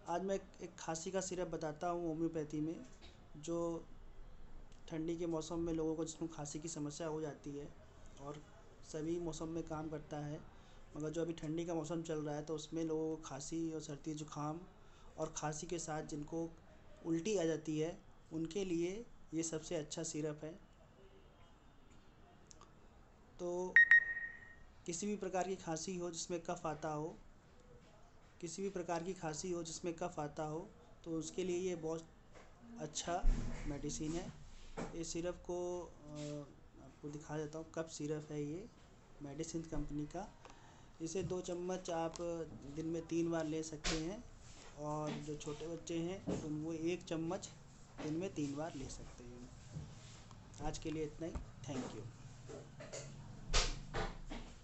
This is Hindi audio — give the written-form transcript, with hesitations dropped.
आज मैं एक खांसी का सिरप बताता हूँ होम्योपैथी में, जो ठंडी के मौसम में लोगों को जिसको खांसी की समस्या हो जाती है और सभी मौसम में काम करता है, मगर जो अभी ठंडी का मौसम चल रहा है तो उसमें लोगों को खांसी और सर्दी जुकाम और खांसी के साथ जिनको उल्टी आ जाती है उनके लिए ये सबसे अच्छा सिरप है। तो किसी भी प्रकार की खांसी हो जिसमें कफ आता हो, किसी भी प्रकार की खांसी हो जिसमें कफ आता हो, तो उसके लिए ये बहुत अच्छा मेडिसिन है। ये सिरप को आपको दिखा देता हूँ। कफ सिरप है ये, मेडिसिन कंपनी का। इसे 2 चम्मच आप दिन में 3 बार ले सकते हैं, और जो छोटे बच्चे हैं तो वो 1 चम्मच दिन में 3 बार ले सकते हैं। आज के लिए इतना ही। Thank you.